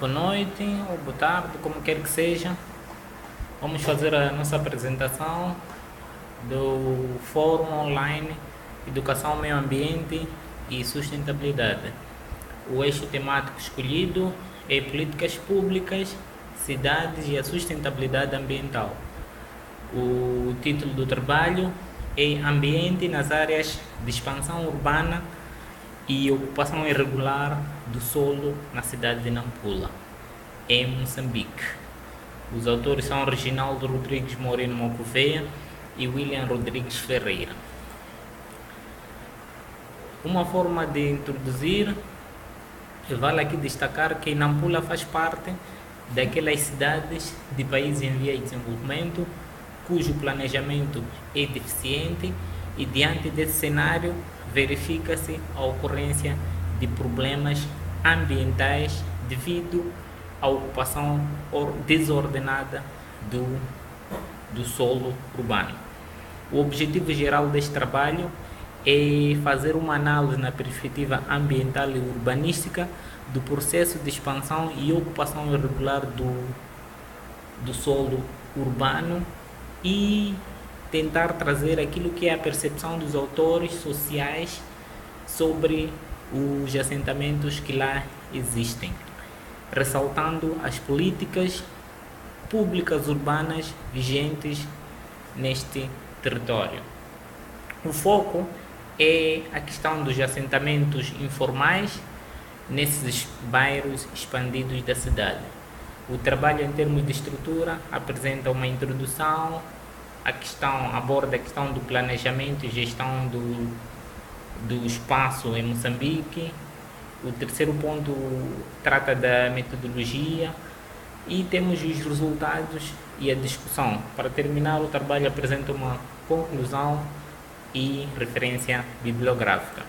Boa noite ou boa tarde, como quer que seja. Vamos fazer a nossa apresentação do Fórum Online Educação, Meio Ambiente e Sustentabilidade. O eixo temático escolhido é Políticas Públicas, Cidades e a Sustentabilidade Ambiental. O título do trabalho é Ambiente nas áreas de expansão urbana e ocupação irregular do solo na cidade de Nampula, em Moçambique. Os autores são Reginaldo Rodrigues Moreno Mocoveia e William Rodrigues Ferreira. Uma forma de introduzir, vale aqui destacar que Nampula faz parte daquelas cidades de países em via de desenvolvimento cujo planejamento é deficiente e diante desse cenário verifica-se a ocorrência de problemas ambientais devido à ocupação desordenada do solo urbano. O objetivo geral deste trabalho é fazer uma análise na perspectiva ambiental e urbanística do processo de expansão e ocupação irregular do solo urbano e tentar trazer aquilo que é a percepção dos autores sociais sobre os assentamentos que lá existem, ressaltando as políticas públicas urbanas vigentes neste território. O foco é a questão dos assentamentos informais nesses bairros expandidos da cidade. O trabalho em termos de estrutura apresenta uma introdução, aborda a questão do planejamento e gestão do espaço em Moçambique. O terceiro ponto trata da metodologia e temos os resultados e a discussão. Para terminar, o trabalho apresenta uma conclusão e referência bibliográfica.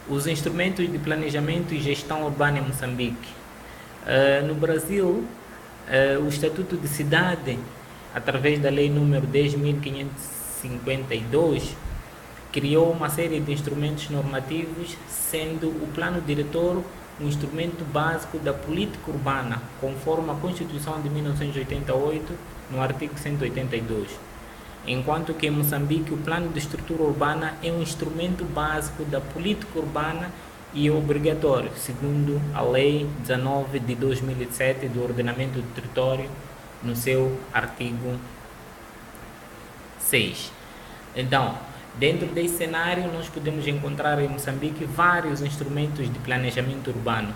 Os instrumentos de planejamento e gestão urbana em Moçambique. No Brasil, o Estatuto de Cidade, através da Lei nº 10.552, criou uma série de instrumentos normativos, sendo o Plano Diretor um instrumento básico da política urbana, conforme a Constituição de 1988, no artigo 182. Enquanto que em Moçambique, o Plano de Estrutura Urbana é um instrumento básico da política urbana e é obrigatório, segundo a Lei 19 de 2007 do Ordenamento do Território, no seu artigo 6. Então, dentro desse cenário, nós podemos encontrar em Moçambique vários instrumentos de planejamento urbano.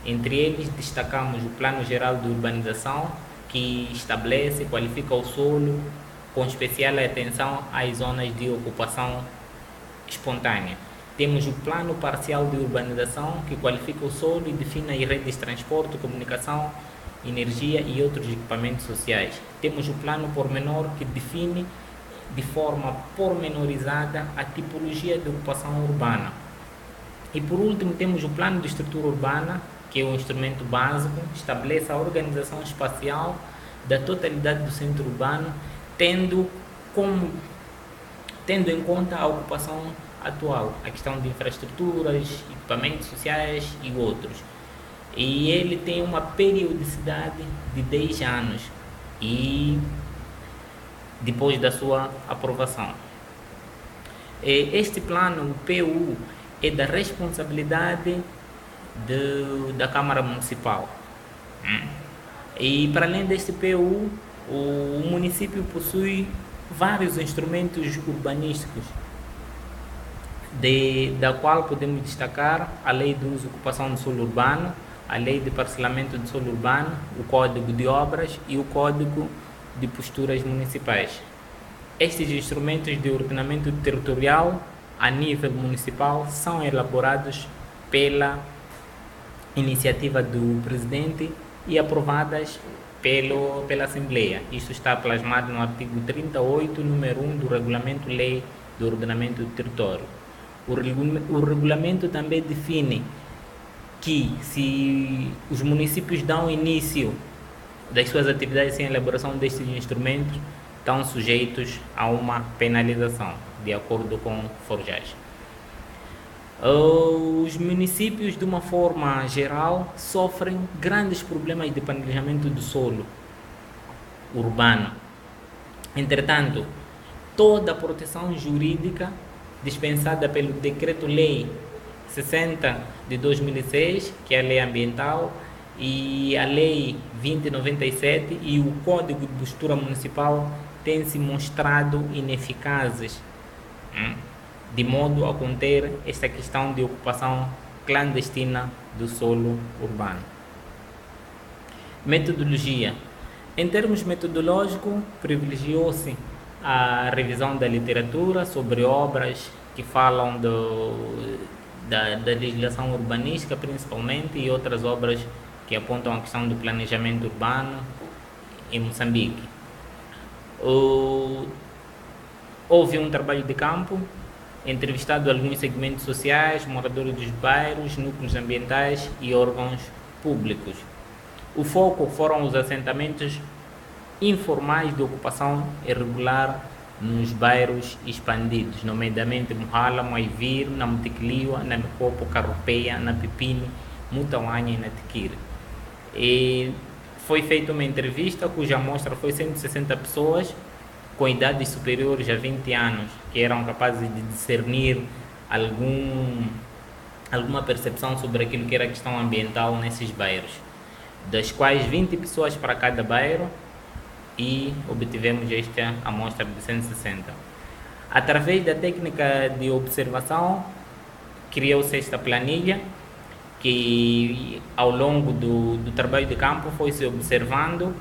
Entre eles, destacamos o Plano Geral de Urbanização, que estabelece e qualifica o solo, com especial atenção às zonas de ocupação espontânea. Temos o Plano Parcial de Urbanização, que qualifica o solo e define as redes de transporte, comunicação, energia e outros equipamentos sociais. Temos o Plano Pormenor, que define de forma pormenorizada a tipologia de ocupação urbana. E por último, temos o Plano de Estrutura Urbana, que é um instrumento básico, estabelece a organização espacial da totalidade do centro urbano, tendo em conta a ocupação atual, a questão de infraestruturas, equipamentos sociais e outros. E ele tem uma periodicidade de 10 anos e depois da sua aprovação. Este plano, o PU, é da responsabilidade da Câmara Municipal. E para além deste PU, o município possui vários instrumentos urbanísticos, da qual podemos destacar a Lei de Uso e Ocupação do Solo Urbano, a Lei de Parcelamento do Solo Urbano, o Código de Obras e o Código de Posturas Municipais. Estes instrumentos de ordenamento territorial a nível municipal são elaborados pela iniciativa do Presidente e aprovadas pela Assembleia. Isso está plasmado no artigo 38, número 1 do Regulamento Lei do Ordenamento do Território. O regulamento também define que se os municípios dão início das suas atividades sem elaboração destes instrumentos, estão sujeitos a uma penalização, de acordo com Forjage. Os municípios, de uma forma geral, sofrem grandes problemas de planejamento do solo urbano. Entretanto, toda a proteção jurídica dispensada pelo Decreto-Lei 60 de 2006, que é a lei ambiental, e a Lei 2097 e o Código de Postura Municipal têm se mostrado ineficazes, de modo a conter esta questão de ocupação clandestina do solo urbano. Metodologia. Em termos metodológicos, privilegiou-se a revisão da literatura sobre obras que falam da legislação urbanística, principalmente, e outras obras que apontam a questão do planejamento urbano em Moçambique. Houve um trabalho de campo, entrevistado alguns segmentos sociais, moradores dos bairros, núcleos ambientais e órgãos públicos. O foco foram os assentamentos informais de ocupação irregular nos bairros expandidos, nomeadamente Muhala, Moivir, Namutikliwa, Namikopo, Carropeia, Napipini, Mutawanya e Natikiri. E foi feita uma entrevista cuja amostra foi 160 pessoas com idades superiores a 20 anos, que eram capazes de discernir alguma percepção sobre aquilo que era a questão ambiental nesses bairros, das quais 20 pessoas para cada bairro, e obtivemos esta amostra de 160. Através da técnica de observação, criou-se esta planilha, que ao longo do trabalho de campo foi-se observando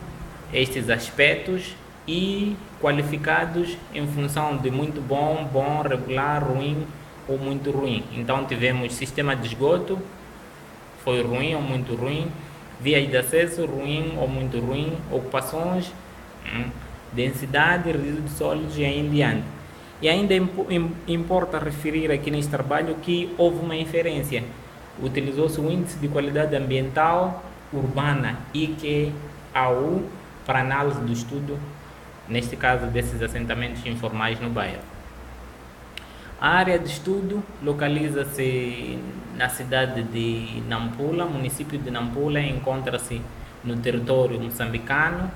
estes aspectos e qualificados em função de muito bom, bom, regular, ruim ou muito ruim. Então tivemos sistema de esgoto, foi ruim ou muito ruim, vias de acesso, ruim ou muito ruim, ocupações, densidade, resíduos de sólidos e aí em diante. E ainda importa referir aqui neste trabalho que houve uma inferência. Utilizou-se o Índice de Qualidade Ambiental Urbana, IQAU, para análise do estudo, neste caso desses assentamentos informais no bairro. A área de estudo localiza-se na cidade de Nampula, município de Nampula, encontra-se no território moçambicano,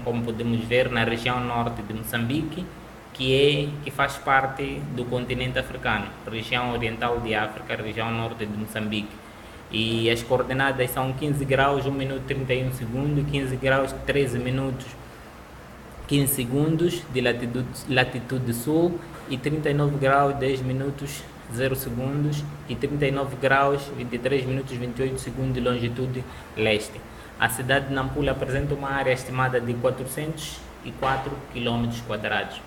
como podemos ver, na região norte de Moçambique, que faz parte do continente africano, região oriental de África, região norte de Moçambique. E as coordenadas são 15 graus, 1 minuto 31 segundos, 15 graus, 13 minutos, 15 segundos de latitude sul, e 39 graus, 10 minutos, 0 segundos, e 39 graus, 23 minutos, 28 segundos de longitude leste. A cidade de Nampula apresenta uma área estimada de 404 km².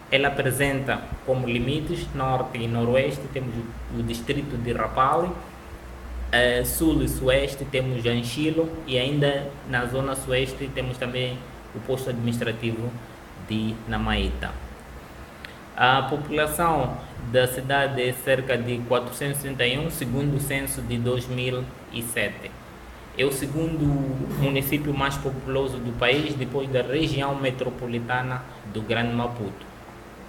Ela apresenta como limites norte e noroeste, temos o distrito de Rapalli, sul e sueste temos Anchilo, e ainda na zona sueste temos também o posto administrativo de Namaita. A população da cidade é cerca de 461, segundo o censo de 2007. É o segundo município mais populoso do país, depois da região metropolitana do Grande Maputo,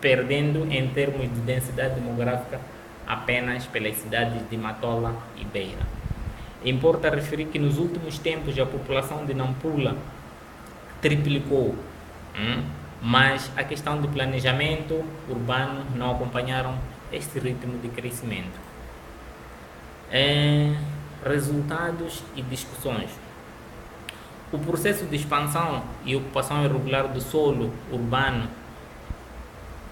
perdendo em termos de densidade demográfica apenas pelas cidades de Matola e Beira. Importa referir que nos últimos tempos a população de Nampula triplicou, mas a questão do planejamento urbano não acompanharam este ritmo de crescimento. Resultados e discussões. O processo de expansão e ocupação irregular do solo urbano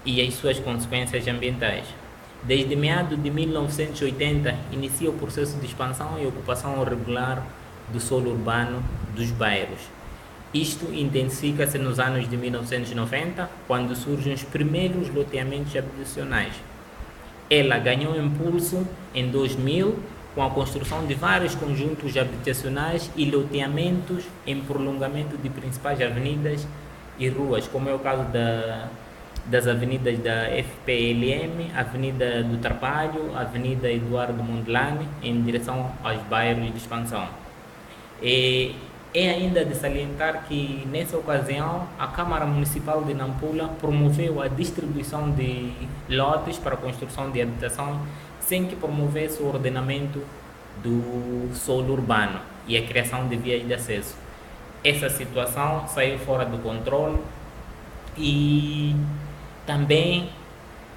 e as suas consequências ambientais. Desde meados de 1980, inicia o processo de expansão e ocupação irregular do solo urbano dos bairros. Isto intensifica-se nos anos de 1990, quando surgem os primeiros loteamentos habitacionais. Ela ganhou impulso em 2000, com a construção de vários conjuntos habitacionais e loteamentos em prolongamento de principais avenidas e ruas, como é o caso das avenidas da FPLM, Avenida do Trabalho, Avenida Eduardo Mondlane, em direção aos bairros de expansão. É ainda de salientar que, nessa ocasião, a Câmara Municipal de Nampula promoveu a distribuição de lotes para a construção de habitação sem que promovesse o ordenamento do solo urbano e a criação de vias de acesso. Essa situação saiu fora do controle e também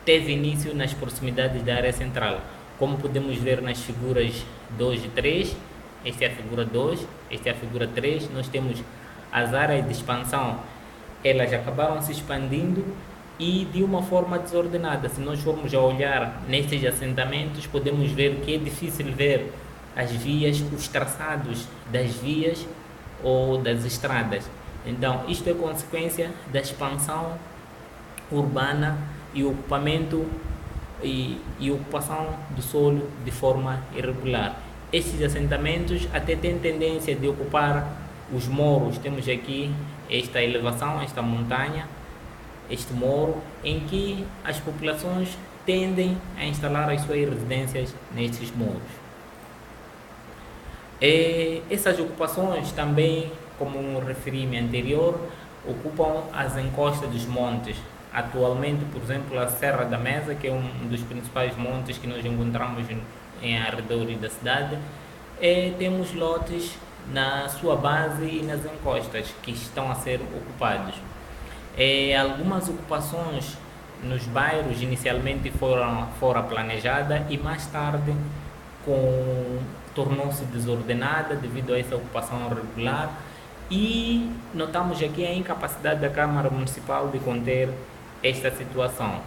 teve início nas proximidades da área central. Como podemos ver nas figuras 2 e 3, esta é a figura 2, esta é a figura 3, nós temos as áreas de expansão, elas acabaram se expandindo e de uma forma desordenada. Se nós formos a olhar nestes assentamentos, podemos ver que é difícil ver as vias, os traçados das vias ou das estradas. Então, isto é consequência da expansão urbana e ocupamento e ocupação do solo de forma irregular. Estes assentamentos até têm tendência de ocupar os morros. Temos aqui esta elevação, esta montanha, este morro, em que as populações tendem a instalar as suas residências nestes morros. Essas ocupações também, como referi-me anterior, ocupam as encostas dos montes. Atualmente, por exemplo, a Serra da Mesa, que é um dos principais montes que nós encontramos em arredores da cidade, temos lotes na sua base e nas encostas que estão a ser ocupados. Algumas ocupações nos bairros inicialmente foram planejadas e mais tarde tornou-se desordenada devido a essa ocupação irregular, e notamos aqui a incapacidade da Câmara Municipal de conter esta situação.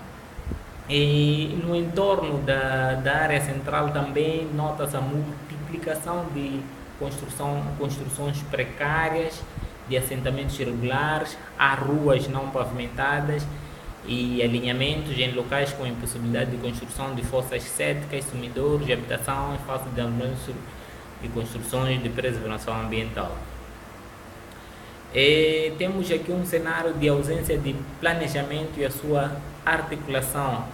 E no entorno da área central também nota-se a multiplicação de construções precárias, de assentamentos irregulares, há ruas não pavimentadas e alinhamentos em locais com impossibilidade de construção de fossas céticas, sumidouros, de habitação em face de avanço e construções de preservação ambiental. Temos aqui um cenário de ausência de planejamento e a sua articulação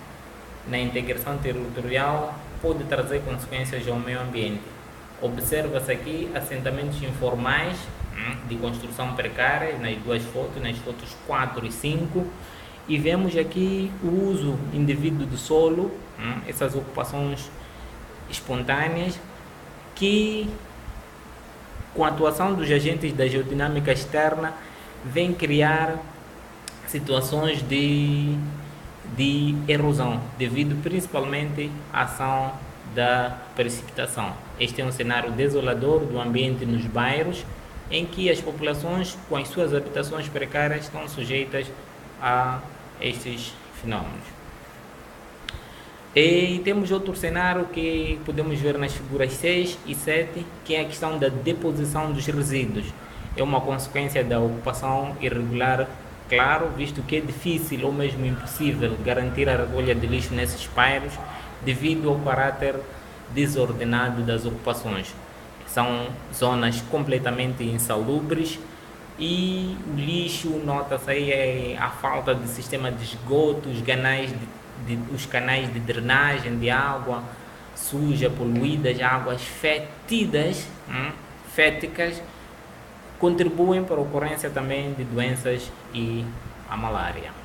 na integração territorial pode trazer consequências ao meio ambiente. Observa-se aqui assentamentos informais de construção precária nas duas fotos, nas fotos 4 e 5, e vemos aqui o uso indevido do solo, essas ocupações espontâneas que, com a atuação dos agentes da geodinâmica externa, vem criar situações de erosão, devido principalmente à ação da precipitação. Este é um cenário desolador do ambiente nos bairros, em que as populações com as suas habitações precárias estão sujeitas a estes fenômenos. E temos outro cenário que podemos ver nas figuras 6 e 7, que é a questão da deposição dos resíduos. É uma consequência da ocupação irregular, claro, visto que é difícil ou mesmo impossível garantir a recolha de lixo nesses bairros devido ao caráter desordenado das ocupações. São zonas completamente insalubres e o lixo, nota-se aí a falta de sistema de esgoto, os canais de drenagem de água suja, poluídas, águas fétidas, féticas, contribuem para a ocorrência também de doenças e a malária.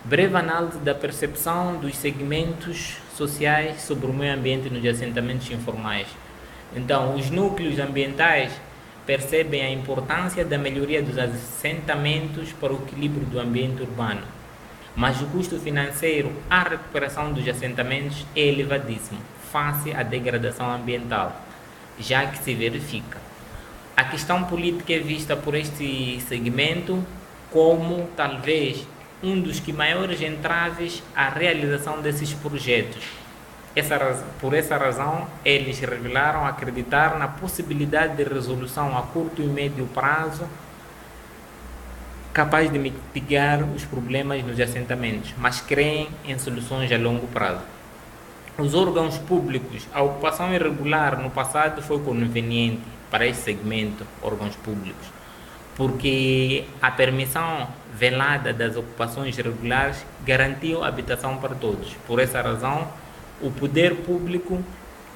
Breve análise da percepção dos segmentos sociais sobre o meio ambiente nos assentamentos informais. Então, os núcleos ambientais percebem a importância da melhoria dos assentamentos para o equilíbrio do ambiente urbano, mas o custo financeiro à recuperação dos assentamentos é elevadíssimo, face à degradação ambiental, já que se verifica. A questão política é vista por este segmento como talvez um dos que maiores entraves à realização desses projetos. Por essa razão, eles revelaram acreditar na possibilidade de resolução a curto e médio prazo capaz de mitigar os problemas nos assentamentos, mas creem em soluções a longo prazo. Os órgãos públicos, a ocupação irregular no passado foi conveniente para esse segmento, órgãos públicos, porque a permissão velada das ocupações irregulares garantiu habitação para todos. Por essa razão, o poder público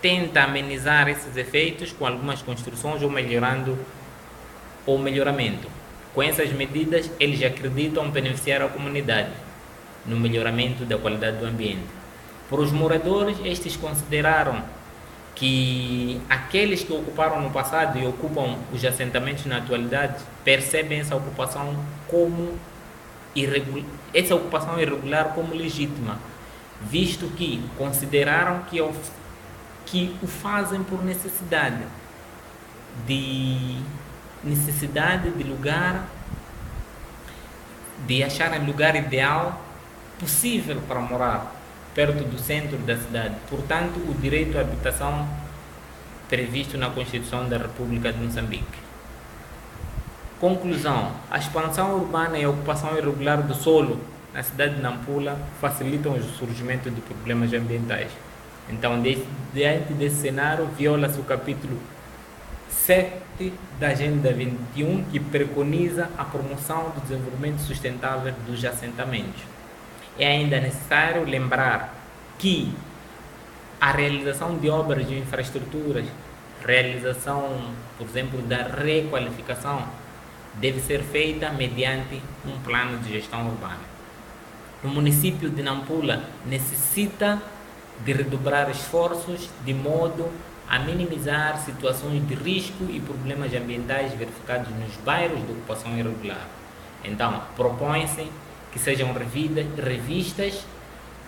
tenta amenizar esses efeitos com algumas construções ou melhoramento. Com essas medidas, eles acreditam beneficiar a comunidade no melhoramento da qualidade do ambiente. Para os moradores, estes consideraram que aqueles que ocuparam no passado e ocupam os assentamentos na atualidade percebem essa ocupação irregular como legítima, visto que consideraram que o fazem por necessidade de lugar, de acharem lugar ideal possível para morar perto do centro da cidade. Portanto, o direito à habitação previsto na Constituição da República de Moçambique. Conclusão: a expansão urbana e a ocupação irregular do solo na cidade de Nampula facilitam o surgimento de problemas ambientais. Então, diante desse cenário, viola-se o capítulo 7 da Agenda 21, que preconiza a promoção do desenvolvimento sustentável dos assentamentos. É ainda necessário lembrar que a realização de obras de infraestruturas, realização, por exemplo, da requalificação, deve ser feita mediante um plano de gestão urbana. O município de Nampula necessita de redobrar esforços de modo a minimizar situações de risco e problemas ambientais verificados nos bairros de ocupação irregular. Então, propõe-se que sejam revistas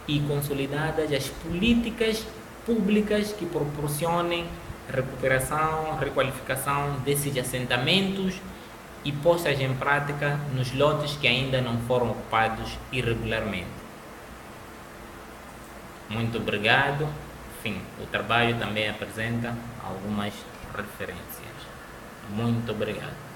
e consolidadas as políticas públicas que proporcionem recuperação, requalificação desses assentamentos e postas em prática nos lotes que ainda não foram ocupados irregularmente. Muito obrigado. Enfim, o trabalho também apresenta algumas referências. Muito obrigado.